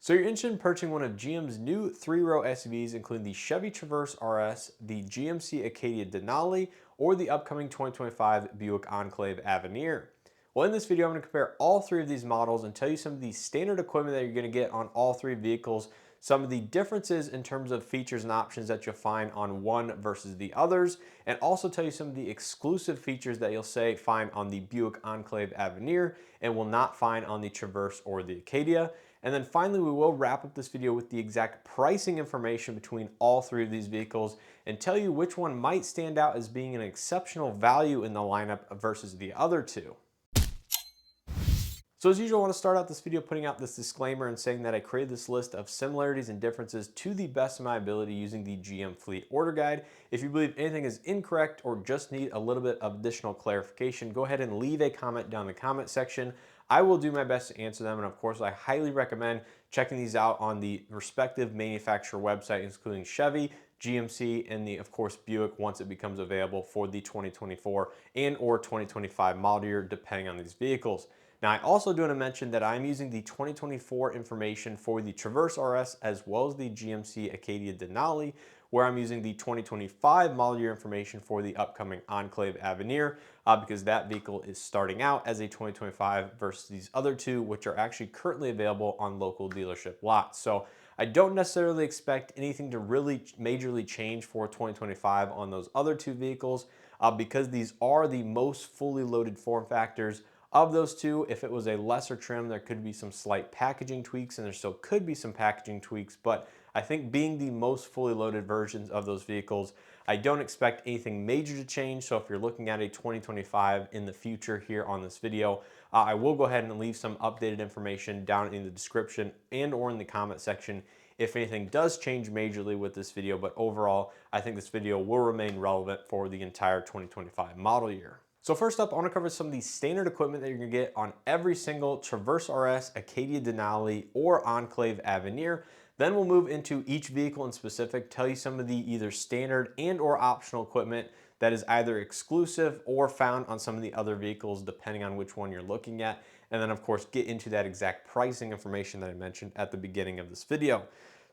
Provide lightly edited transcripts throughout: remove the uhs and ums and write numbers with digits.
So you're interested in purchasing one of GM's new three-row SUVs, including the Chevy Traverse RS, the GMC Acadia Denali, or the upcoming 2025 Buick Enclave Avenir. Well, in this video, I'm going to compare all three of these models and tell you some of the standard equipment that you're going to get on all three vehicles, some of the differences in terms of features and options that you'll find on one versus the others, and also tell you some of the exclusive features that you'll find on the Buick Enclave Avenir and will not find on the Traverse or the Acadia. And then finally, we will wrap up this video with the exact pricing information between all three of these vehicles and tell you which one might stand out as being an exceptional value in the lineup versus the other two. So as usual, I want to start out this video putting out this disclaimer and saying that I created this list of similarities and differences to the best of my ability using the GM Fleet Order Guide. If you believe anything is incorrect or just need a little bit of additional clarification, go ahead and leave a comment down in the comment section. I will do my best to answer them, and of course, I highly recommend checking these out on the respective manufacturer website, including Chevy, GMC, and of course, Buick once it becomes available for the 2024 and or 2025 model year, depending on these vehicles. Now, I also do want to mention that I'm using the 2024 information for the Traverse RS as well as the GMC Acadia Denali, where I'm using the 2025 model year information for the upcoming Enclave Avenir, because that vehicle is starting out as a 2025 versus these other two, which are actually currently available on local dealership lots. So I don't necessarily expect anything to really majorly change for 2025 on those other two vehicles, because these are the most fully loaded form factors of those two. If it was a lesser trim, there could be some slight packaging tweaks, and there still could be some packaging tweaks, but I think being the most fully loaded versions of those vehicles, I don't expect anything major to change. So if you're looking at a 2025 in the future here on this video, I will go ahead and leave some updated information down in the description and or in the comment section if anything does change majorly with this video. But overall, I think this video will remain relevant for the entire 2025 model year. So first up, I want to cover some of the standard equipment that you're going to get on every single Traverse RS, Acadia Denali, or Enclave Avenir. Then we'll move into each vehicle in specific, tell you some of the either standard and or optional equipment that is either exclusive or found on some of the other vehicles, depending on which one you're looking at. And then of course, get into that exact pricing information that I mentioned at the beginning of this video.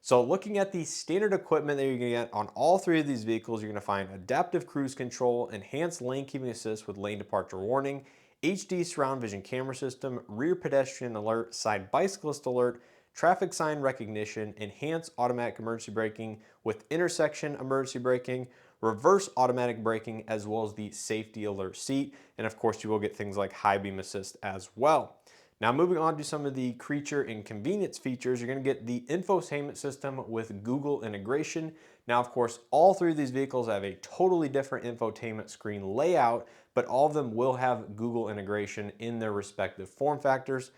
So looking at the standard equipment that you're going to get on all three of these vehicles, you're going to find adaptive cruise control, enhanced lane keeping assist with lane departure warning, HD surround vision camera system, rear pedestrian alert, side bicyclist alert, traffic sign recognition, enhanced automatic emergency braking with intersection emergency braking, reverse automatic braking, as well as the safety alert seat. And of course, you will get things like high beam assist as well. Now moving on to some of the creature and convenience features, you're going to get the infotainment system with Google integration. Now, of course, all three of these vehicles have a totally different infotainment screen layout, but all of them will have Google integration in their respective form factors.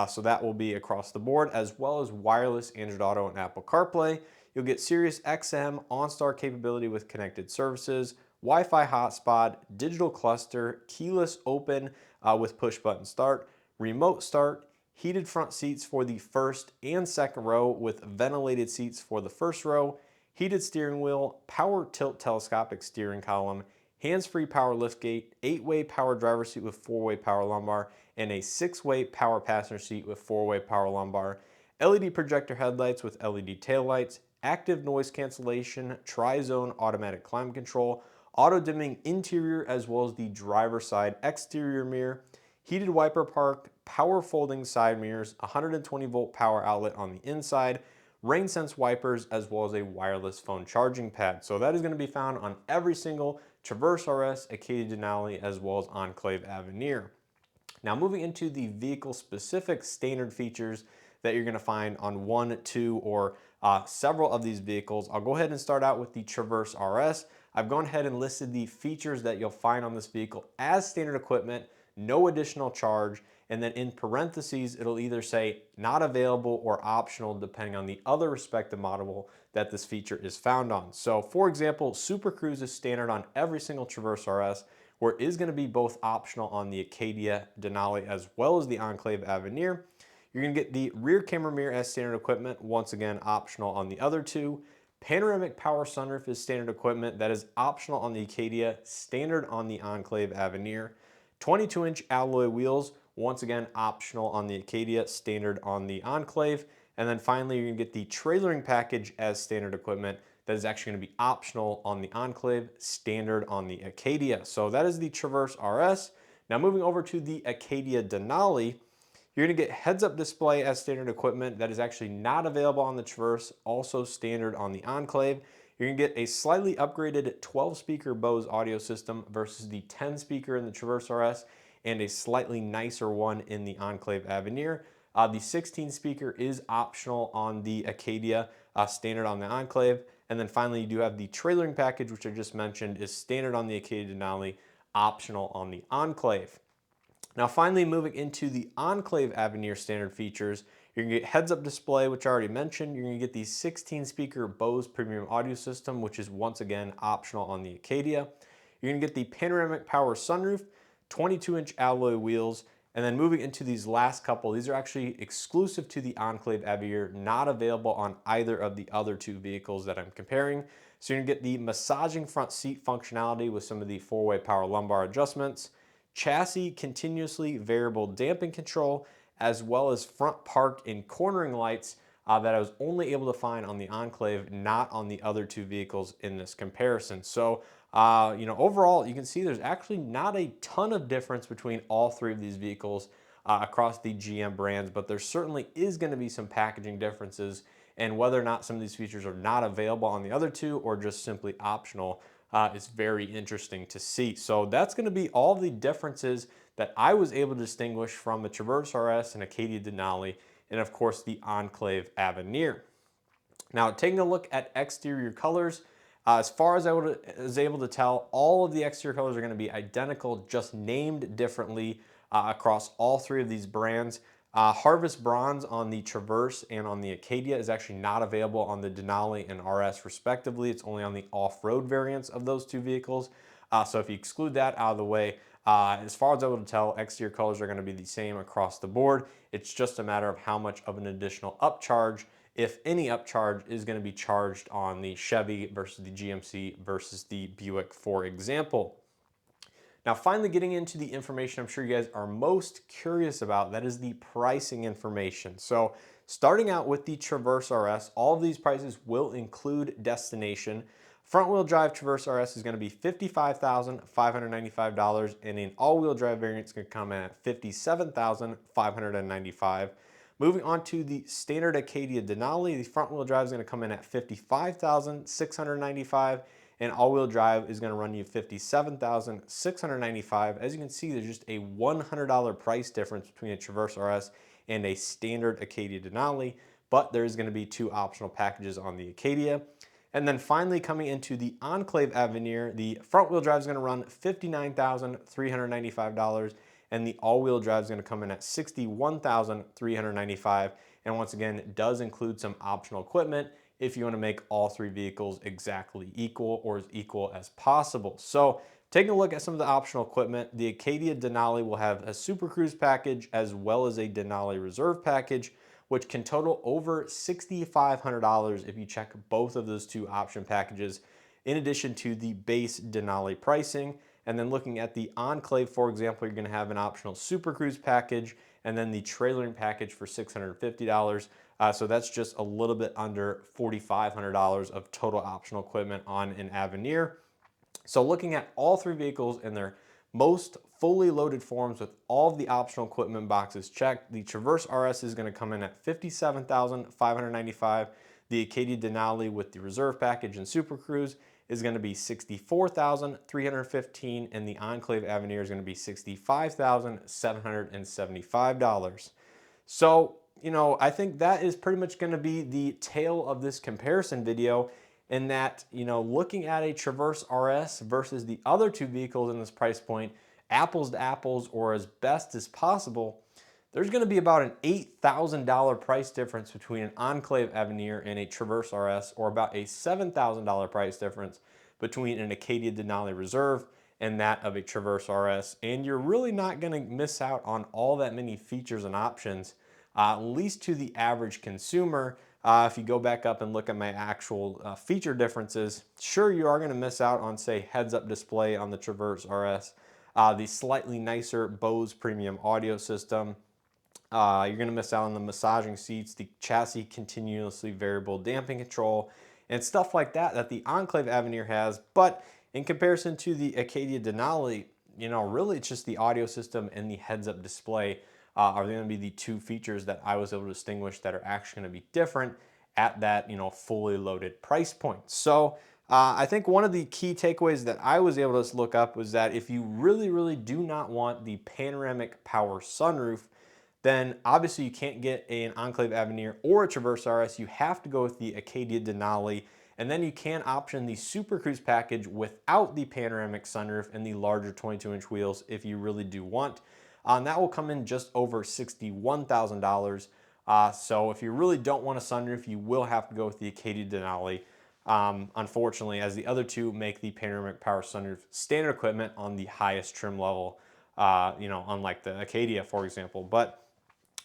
So that will be across the board, as well as wireless Android Auto and Apple CarPlay. You'll get Sirius XM OnStar capability with connected services, Wi-Fi hotspot, digital cluster, keyless open with push button start, remote start, heated front seats for the first and second row with ventilated seats for the first row, heated steering wheel, power tilt telescopic steering column, hands-free power liftgate, 8-way power driver seat with 4-way power lumbar, and a 6-way power passenger seat with 4-way power lumbar, LED projector headlights with LED taillights, active noise cancellation, tri-zone automatic climate control, auto-dimming interior as well as the driver's side exterior mirror, heated wiper park, power folding side mirrors, 120 volt power outlet on the inside, rain sense wipers, as well as a wireless phone charging pad. So that is going to be found on every single Traverse RS, Acadia Denali, as well as Enclave Avenir. Now moving into the vehicle specific standard features that you're going to find on one, two, or several of these vehicles. I'll go ahead and start out with the Traverse RS. I've gone ahead and listed the features that you'll find on this vehicle as standard equipment, no additional charge, and then in parentheses, it'll either say not available or optional depending on the other respective model that this feature is found on. So for example, Super Cruise is standard on every single Traverse RS, where it is going to be both optional on the Acadia Denali as well as the Enclave Avenir. You're going to get the rear camera mirror as standard equipment, once again optional on the other two. Panoramic power sunroof is standard equipment, that is optional on the Acadia, standard on the Enclave Avenir. 22-inch alloy wheels, once again optional on the Acadia, standard on the Enclave. And then finally, you're gonna get the trailering package as standard equipment that is actually gonna be optional on the Enclave, standard on the Acadia. So that is the Traverse RS. Now moving over to the Acadia Denali, you're gonna get heads-up display as standard equipment that is actually not available on the Traverse, also standard on the Enclave. You're gonna get a slightly upgraded 12-speaker Bose audio system versus the 10-speaker in the Traverse RS, and a slightly nicer one in the Enclave Avenir. The 16-speaker is optional on the Acadia, standard on the Enclave. And then finally, you do have the trailering package, which I just mentioned, is standard on the Acadia Denali, optional on the Enclave. Now finally, moving into the Enclave Avenir standard features, you're gonna get heads-up display, which I already mentioned. You're gonna get the 16-speaker Bose premium audio system, which is once again optional on the Acadia. You're gonna get the panoramic power sunroof, 22-inch alloy wheels, and then moving into these last couple, these are actually exclusive to the Enclave Avenir, not available on either of the other two vehicles that I'm comparing. So you're gonna get the massaging front seat functionality with some of the four-way power lumbar adjustments, chassis continuously variable damping control, as well as front park and cornering lights that I was only able to find on the Enclave, not on the other two vehicles in this comparison. So, overall, you can see there's actually not a ton of difference between all three of these vehicles across the GM brands, but there certainly is going to be some packaging differences, and whether or not some of these features are not available on the other two or just simply optional is very interesting to see. So that's going to be all the differences that I was able to distinguish from the Traverse RS and Acadia Denali, and of course the Enclave Avenir. Now, taking a look at exterior colors, as far as I was able to tell, all of the exterior colors are going to be identical, just named differently across all three of these brands. Harvest Bronze on the Traverse and on the Acadia is actually not available on the Denali and RS respectively. It's only on the off-road variants of those two vehicles. So if you exclude that out of the way, as far as I was able to tell, exterior colors are going to be the same across the board. It's just a matter of how much of an additional upcharge, if any upcharge, is going to be charged on the Chevy versus the GMC versus the Buick, for example. Now, finally getting into the information I'm sure you guys are most curious about, that is the pricing information. So starting out with the Traverse RS, all of these prices will include destination. Front-wheel drive Traverse RS is going to be $55,595, and an all-wheel drive variant is going to come in at $57,595. Moving on to the standard Acadia Denali, the front-wheel drive is going to come in at $55,695, and all-wheel drive is going to run you $57,695. As you can see, there's just a $100 price difference between a Traverse RS and a standard Acadia Denali, but there is going to be two optional packages on the Acadia. And then finally, coming into the Enclave Avenir, the front-wheel drive is going to run $59,395, and the all-wheel drive is going to come in at $61,395. And once again, it does include some optional equipment if you want to make all three vehicles exactly equal or as equal as possible. So taking a look at some of the optional equipment, the Acadia Denali will have a Super Cruise package as well as a Denali Reserve package, which can total over $6,500 if you check both of those two option packages, in addition to the base Denali pricing. And then looking at the Enclave, for example, you're going to have an optional Super Cruise package and then the trailering package for $650. So that's just a little bit under $4,500 of total optional equipment on an Avenir. So looking at all three vehicles in their most fully loaded forms with all of the optional equipment boxes checked, the Traverse RS is going to come in at $57,595. The Acadia Denali with the Reserve package and Super Cruise is going to be $64,315, and the Enclave Avenir is going to be $65,775. So, I think that is pretty much going to be the tail of this comparison video, in that, looking at a Traverse RS versus the other two vehicles in this price point, apples to apples or as best as possible, there's going to be about an $8,000 price difference between an Enclave Avenir and a Traverse RS, or about a $7,000 price difference between an Acadia Denali Reserve and that of a Traverse RS. And you're really not going to miss out on all that many features and options, at least to the average consumer. If you go back up and look at my actual feature differences, sure, you are going to miss out on, say, heads-up display on the Traverse RS, the slightly nicer Bose premium audio system, You're going to miss out on the massaging seats, the chassis continuously variable damping control, and stuff like that that the Enclave Avenir has. But in comparison to the Acadia Denali, really it's just the audio system and the heads-up display are going to be the two features that I was able to distinguish that are actually going to be different at that, fully loaded price point. So I think one of the key takeaways that I was able to look up was that if you really, really do not want the panoramic power sunroof, then obviously you can't get an Enclave Avenir or a Traverse RS. You have to go with the Acadia Denali, and then you can option the Super Cruise package without the panoramic sunroof and the larger 22-inch wheels if you really do want. And that will come in just over $61,000. So if you really don't want a sunroof, you will have to go with the Acadia Denali. Unfortunately, as the other two make the panoramic power sunroof standard equipment on the highest trim level, unlike the Acadia, for example. But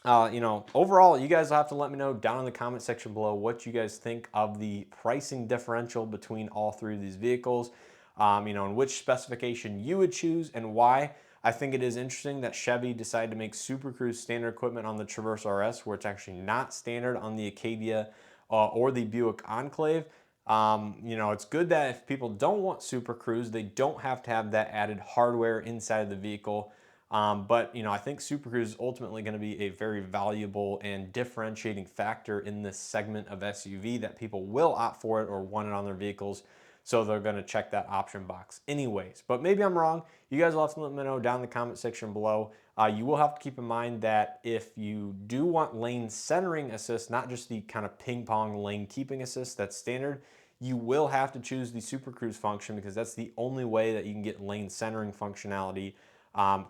overall, you guys will have to let me know down in the comment section below what you guys think of the pricing differential between all three of these vehicles, and which specification you would choose and why. I think it is interesting that Chevy decided to make Super Cruise standard equipment on the Traverse RS, where it's actually not standard on the Acadia or the Buick Enclave. It's good that if people don't want Super Cruise, they don't have to have that added hardware inside of the vehicle. But I think Super Cruise is ultimately going to be a very valuable and differentiating factor in this segment of SUV that people will opt for it or want it on their vehicles. So they're going to check that option box anyways. But maybe I'm wrong. You guys will have to let me know down in the comment section below. You will have to keep in mind that if you do want lane centering assist, not just the kind of ping pong lane keeping assist that's standard, you will have to choose the Super Cruise function because that's the only way that you can get lane centering functionality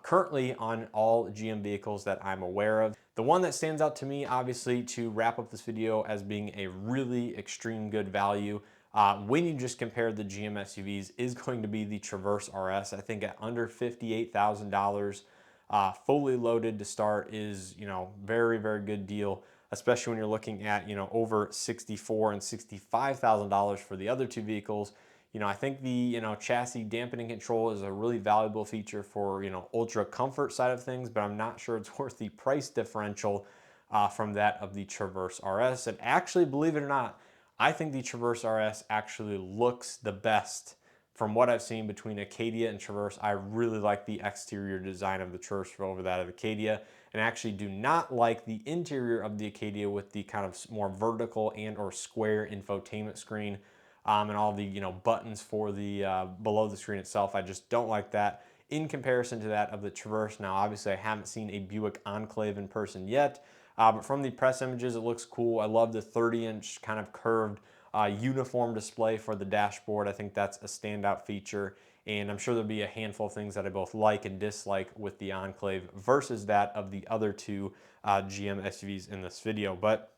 currently on all GM vehicles that I'm aware of. The one that stands out to me, obviously, to wrap up this video as being a really extreme good value when you just compare the GM SUVs is going to be the Traverse RS. I think at under $58,000, fully loaded to start is, very, very good deal, especially when you're looking at, over $64,000 and $65,000 for the other two vehicles. I think the, chassis dampening control is a really valuable feature for, ultra comfort side of things, but I'm not sure it's worth the price differential from that of the Traverse RS. And actually, believe it or not, I think the Traverse RS actually looks the best from what I've seen between Acadia and Traverse. I really like the exterior design of the Traverse over that of Acadia, and actually do not like the interior of the Acadia with the kind of more vertical and or square infotainment screen. And all the buttons for the below the screen itself. I just don't like that in comparison to that of the Traverse. Now, obviously, I haven't seen a Buick Enclave in person yet, but from the press images, it looks cool. I love the 30-inch kind of curved uniform display for the dashboard. I think that's a standout feature, and I'm sure there'll be a handful of things that I both like and dislike with the Enclave versus that of the other two GM SUVs in this video. But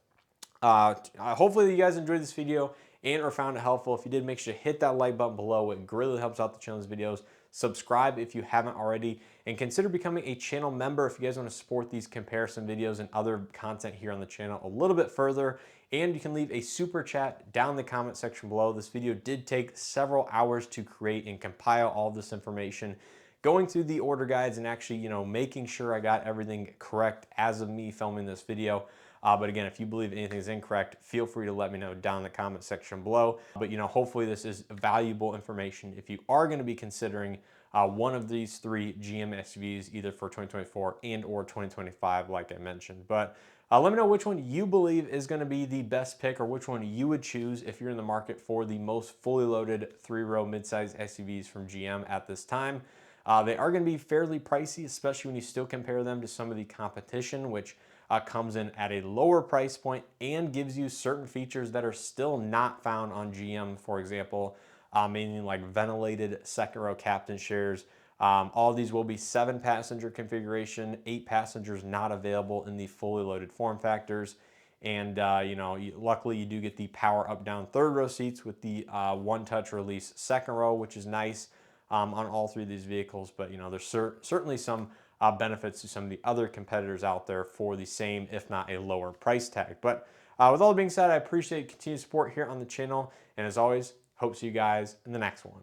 hopefully you guys enjoyed this video and or found it helpful. If you did, make sure to hit that like button below. It greatly helps out the channel's videos. Subscribe if you haven't already, and consider becoming a channel member if you guys want to support these comparison videos and other content here on the channel a little bit further. And you can leave a super chat down in the comment section below. This video did take several hours to create and compile all this information, going through the order guides and actually, making sure I got everything correct as of me filming this video. But again, if you believe anything is incorrect, feel free to let me know down in the comment section below. But hopefully this is valuable information if you are going to be considering one of these three GM SUVs, either for 2024 and or 2025, like I mentioned. But let me know which one you believe is going to be the best pick, or which one you would choose if you're in the market for the most fully loaded three-row midsize SUVs from GM at this time. They are going to be fairly pricey, especially when you still compare them to some of the competition, which comes in at a lower price point and gives you certain features that are still not found on GM, for example, meaning like ventilated second row captain chairs. All of these will be 7-passenger configuration, 8 passengers not available in the fully loaded form factors. And luckily you do get the power up down third row seats with the one-touch release second row, which is nice on all three of these vehicles. But there's certainly some benefits to some of the other competitors out there for the same, if not a lower price tag. But with all that being said, I appreciate continued support here on the channel. And as always, hope to see you guys in the next one.